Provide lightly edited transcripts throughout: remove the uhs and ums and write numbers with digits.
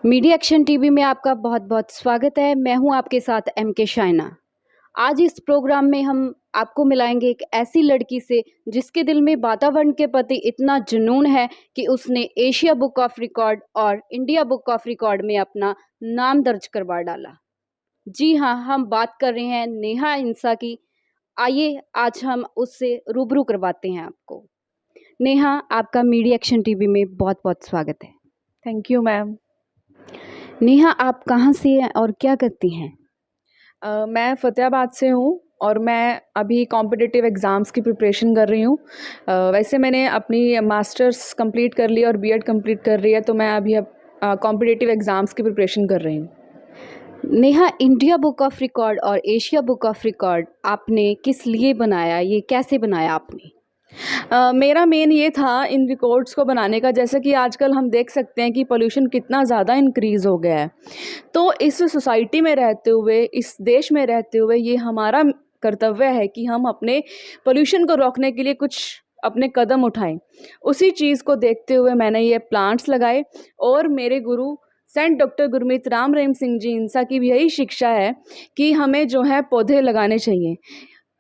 Media action TV में आपका बहुत बहुत स्वागत है। मैं हूं आपके साथ MK शाइना। आज इस प्रोग्राम में हम आपको मिलाएंगे एक ऐसी लड़की से जिसके दिल में वातावरण के प्रति इतना जुनून है कि उसने एशिया बुक ऑफ रिकॉर्ड और इंडिया बुक ऑफ रिकॉर्ड में अपना नाम दर्ज करवा डाला। जी हाँ, हम बात कर रहे हैं नेहा इंसा की। आइए आज हम उससे रूबरू करवाते हैं आपको। नेहा, आपका मीडिया एक्शन टीवी में बहुत बहुत स्वागत है। Thank you ma'am. नेहा, आप कहाँ से हैं और क्या करती हैं? मैं फ़तेहाबाद से हूँ और मैं अभी कॉम्पिटिटिव एग्ज़ाम्स की प्रिपरेशन कर रही हूँ। वैसे मैंने अपनी मास्टर्स कंप्लीट कर ली और बीएड कंप्लीट कर रही है, तो मैं अभी अब कॉम्पिटिटिव एग्ज़ाम्स की प्रिपरेशन कर रही हूँ। Neha, India book of record और एशिया बुक ऑफ रिकॉर्ड आपने किस लिए बनाया? ये कैसे बनाया आपने? मेरा मेन ये था इन रिकॉर्ड्स को बनाने का, जैसे कि आजकल हम देख सकते हैं कि पोल्यूशन कितना ज़्यादा इंक्रीज़ हो गया है। तो इस सोसाइटी में रहते हुए, इस देश में रहते हुए ये हमारा कर्तव्य है कि हम अपने पोल्यूशन को रोकने के लिए कुछ अपने कदम उठाएं। उसी चीज़ को देखते हुए मैंने ये प्लांट्स लगाए और मेरे गुरु सेंट डॉक्टर गुरमीत राम रहीम सिंह जी इंसा की भी यही शिक्षा है कि हमें जो है पौधे लगाने चाहिए।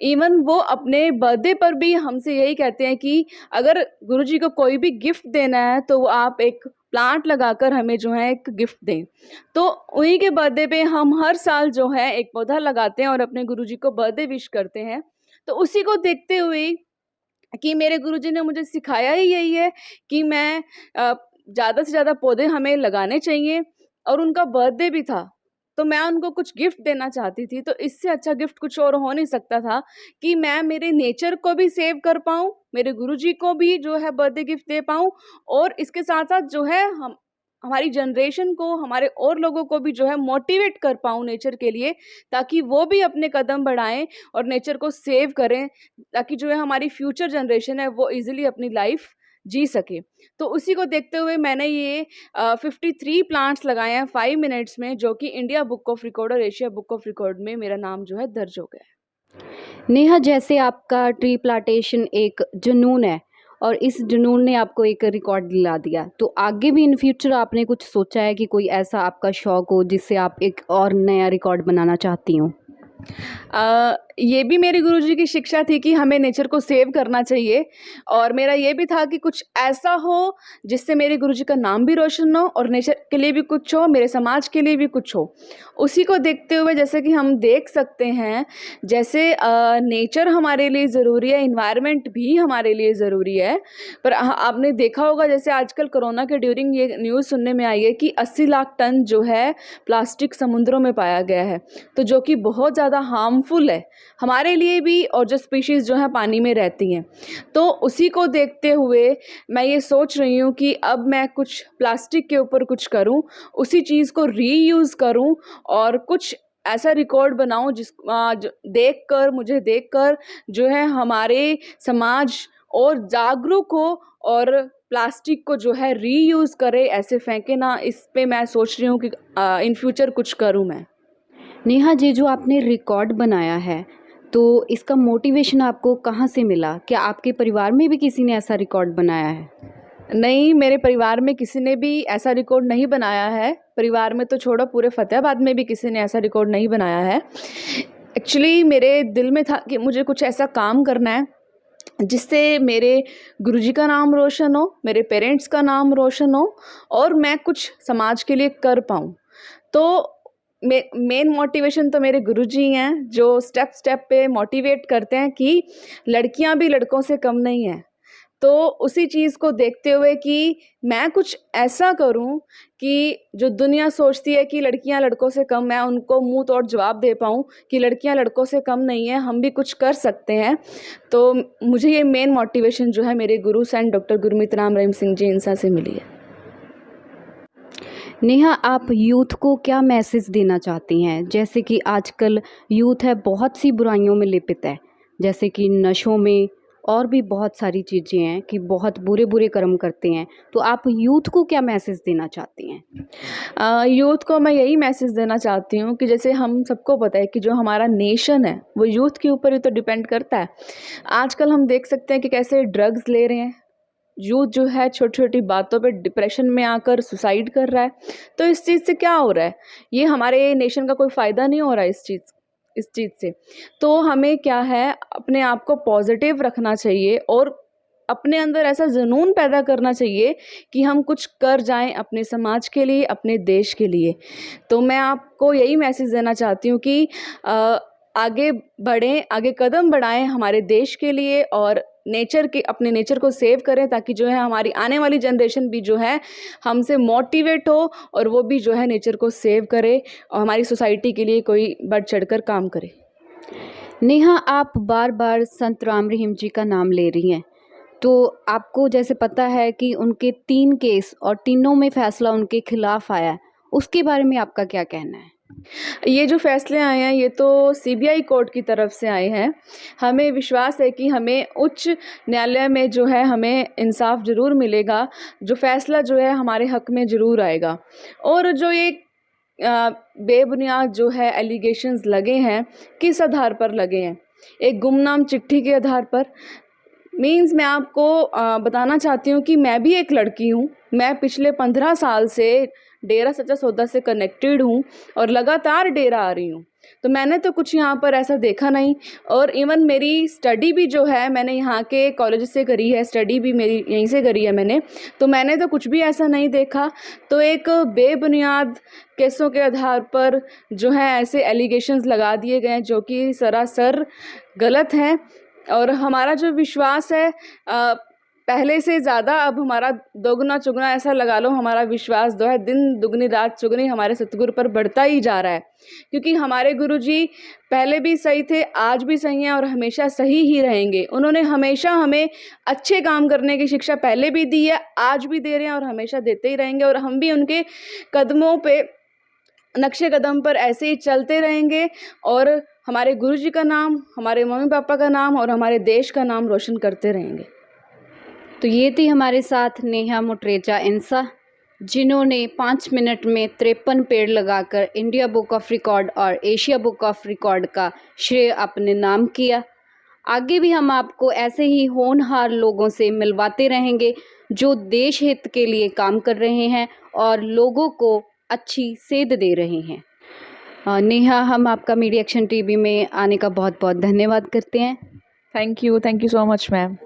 इवन वो अपने बर्थडे पर भी हमसे यही कहते हैं कि अगर गुरुजी को कोई भी गिफ्ट देना है तो वो आप एक प्लांट लगाकर हमें जो है एक गिफ्ट दें। तो उन्हीं के बर्थडे पे हम हर साल जो है एक पौधा लगाते हैं और अपने गुरुजी को बर्थडे विश करते हैं। तो उसी को देखते हुए कि मेरे गुरुजी ने मुझे सिखाया ही यही है कि मैं ज़्यादा से ज़्यादा पौधे हमें लगाने चाहिए और उनका बर्थडे भी था, तो मैं उनको कुछ गिफ्ट देना चाहती थी। तो इससे अच्छा गिफ्ट कुछ और हो नहीं सकता था कि मैं मेरे नेचर को भी सेव कर पाऊँ, मेरे गुरुजी को भी जो है बर्थडे गिफ्ट दे पाऊँ और इसके साथ-साथ जो है हमारी जनरेशन को, हमारे और लोगों को भी जो है मोटिवेट कर पाऊँ नेचर के लिए, ताकि वो भी अपने कदम बढ़ाएँ और नेचर को सेव करें, ताकि जो है हमारी फ्यूचर जनरेशन है वो ईज़िली अपनी लाइफ जी सके। तो उसी को देखते हुए मैंने ये 53 प्लांट्स लगाए हैं 5 मिनट्स में, जो कि इंडिया बुक ऑफ रिकॉर्ड और एशिया बुक ऑफ रिकॉर्ड में मेरा नाम जो है दर्ज हो गया है। नेहा, जैसे आपका ट्री प्लांटेशन एक जुनून है और इस जुनून ने आपको एक रिकॉर्ड दिला दिया, तो आगे भी इन फ्यूचर आपने कुछ सोचा है कि कोई ऐसा आपका शौक हो जिससे आप एक और नया रिकॉर्ड बनाना चाहती हो? ये भी मेरे गुरुजी की शिक्षा थी कि हमें नेचर को सेव करना चाहिए और मेरा ये भी था कि कुछ ऐसा हो जिससे मेरे गुरुजी का नाम भी रोशन हो और नेचर के लिए भी कुछ हो, मेरे समाज के लिए भी कुछ हो। उसी को देखते हुए जैसे कि हम देख सकते हैं, जैसे नेचर हमारे लिए ज़रूरी है, एनवायरनमेंट भी हमारे लिए ज़रूरी है। पर आपने देखा होगा जैसे आजकल कोरोना के ड्यूरिंग ये न्यूज़ सुनने में आई है कि 80 लाख टन जो है प्लास्टिक समुद्रों में पाया गया है, तो जो कि बहुत ज़्यादा हार्मफुल है हमारे लिए भी और जो स्पीशीज़ जो है पानी में रहती हैं। तो उसी को देखते हुए मैं ये सोच रही हूँ कि अब मैं कुछ प्लास्टिक के ऊपर कुछ करूँ, उसी चीज़ को रीयूज़ करूँ और कुछ ऐसा रिकॉर्ड बनाऊँ मुझे देखकर जो है हमारे समाज और जागरूक हो और प्लास्टिक को जो है रीयूज़ करे, ऐसे फेंके ना। इस पे मैं सोच रही हूँ कि इन फ्यूचर कुछ करूँ मैं। नेहा जी, जो आपने रिकॉर्ड बनाया है, तो इसका मोटिवेशन आपको कहाँ से मिला? क्या आपके परिवार में भी किसी ने ऐसा रिकॉर्ड बनाया है? नहीं, मेरे परिवार में किसी ने भी ऐसा रिकॉर्ड नहीं बनाया है। परिवार में तो छोड़ो, पूरे फ़तेहाबाद में भी किसी ने ऐसा रिकॉर्ड नहीं बनाया है। एक्चुअली मेरे दिल में था कि मुझे कुछ ऐसा काम करना है जिससे मेरे गुरुजी का नाम रोशन हो, मेरे पेरेंट्स का नाम रोशन हो और मैं कुछ समाज के लिए कर पाऊँ। तो मेन मोटिवेशन तो मेरे गुरुजी हैं, जो स्टेप स्टेप पे मोटिवेट करते हैं कि लड़कियां भी लड़कों से कम नहीं हैं। तो उसी चीज़ को देखते हुए कि मैं कुछ ऐसा करूं कि जो दुनिया सोचती है कि लड़कियां लड़कों से कम, मैं उनको मुंह तोड़ जवाब दे पाऊं कि लड़कियां लड़कों से कम नहीं है, हम भी कुछ कर सकते हैं। तो मुझे ये मेन मोटिवेशन जो है मेरे गुरु सेंट डॉक्टर गुरमीत राम रहीम सिंह जी इंसा से मिली है। नेहा, आप यूथ को क्या मैसेज देना चाहती हैं? जैसे कि आजकल यूथ है बहुत सी बुराइयों में लिप्त है, जैसे कि नशों में और भी बहुत सारी चीज़ें हैं कि बहुत बुरे बुरे कर्म करते हैं। तो आप यूथ को क्या मैसेज देना चाहती हैं? यूथ को मैं यही मैसेज देना चाहती हूँ कि जैसे हम सबको पता है कि जो हमारा नेशन है वो यूथ के ऊपर ही तो डिपेंड करता है। आजकल हम देख सकते हैं कि कैसे ड्रग्स ले रहे हैं, यूथ जो है छोटी छोटी बातों पे डिप्रेशन में आकर सुसाइड कर रहा है। तो इस चीज़ से क्या हो रहा है, ये हमारे नेशन का कोई फ़ायदा नहीं हो रहा है इस चीज़ से। तो हमें क्या है, अपने आप को पॉजिटिव रखना चाहिए और अपने अंदर ऐसा जुनून पैदा करना चाहिए कि हम कुछ कर जाएं अपने समाज के लिए, अपने देश के लिए। तो मैं आपको यही मैसेज देना चाहती हूँ कि आगे बढ़ें, आगे कदम बढ़ाएं हमारे देश के लिए और अपने नेचर को सेव करें, ताकि जो है हमारी आने वाली जनरेशन भी जो है हमसे मोटिवेट हो और वो भी जो है नेचर को सेव करे और हमारी सोसाइटी के लिए कोई बढ़ चढ़कर काम करे। नेहा, आप बार बार संत राम रहीम जी का नाम ले रही हैं, तो आपको जैसे पता है कि उनके 3 केस और तीनों में फैसला उनके खिलाफ आया है, उसके बारे में आपका क्या कहना है? ये जो फैसले आए हैं ये तो सीबीआई कोर्ट की तरफ से आए हैं। हमें विश्वास है कि हमें उच्च न्यायालय में जो है हमें इंसाफ ज़रूर मिलेगा, जो फैसला जो है हमारे हक़ में ज़रूर आएगा। और जो ये बेबुनियाद जो है एलिगेशंस लगे हैं, किस आधार पर लगे हैं? एक गुमनाम चिट्ठी के आधार पर। मीन्स मैं आपको बताना चाहती हूँ कि मैं भी एक लड़की हूँ। मैं पिछले 15 साल से डेरा सच्चा सौदा से कनेक्टेड हूँ और लगातार डेरा आ रही हूँ। तो मैंने तो कुछ यहाँ पर ऐसा देखा नहीं, और इवन मेरी स्टडी भी जो है मैंने यहाँ के कॉलेज से करी है, स्टडी भी मेरी यहीं से करी है मैंने, तो मैंने तो कुछ भी ऐसा नहीं देखा। तो एक बेबुनियाद केसों के आधार पर जो है ऐसे एलिगेशंस लगा दिए गए हैं जो कि सरासर गलत हैं। और हमारा जो विश्वास है पहले से ज़्यादा अब हमारा दोगुना चुगुना ऐसा लगा लो, हमारा विश्वास जो है दिन दुगनी रात चुगनी हमारे सतगुरु पर बढ़ता ही जा रहा है। क्योंकि हमारे गुरुजी पहले भी सही थे, आज भी सही हैं और हमेशा सही ही रहेंगे। उन्होंने हमेशा हमें अच्छे काम करने की शिक्षा पहले भी दी है, आज भी दे रहे हैं और हमेशा देते ही रहेंगे। और हम भी उनके कदमों पे, नक्शे कदम पर ऐसे ही चलते रहेंगे और हमारे गुरुजी का नाम, हमारे मम्मी पापा का नाम और हमारे देश का नाम रोशन करते रहेंगे। तो ये थी हमारे साथ नेहा मोटरेजा इंसा, जिन्होंने 5 मिनट में 53 पेड़ लगाकर इंडिया बुक ऑफ रिकॉर्ड और एशिया बुक ऑफ रिकॉर्ड का श्रेय अपने नाम किया। आगे भी हम आपको ऐसे ही होनहार लोगों से मिलवाते रहेंगे जो देश हित के लिए काम कर रहे हैं और लोगों को अच्छी सेध दे रहे हैं। नेहा, हम आपका मीडिया एक्शन टीवी में आने का बहुत बहुत धन्यवाद करते हैं। Thank you so much ma'am.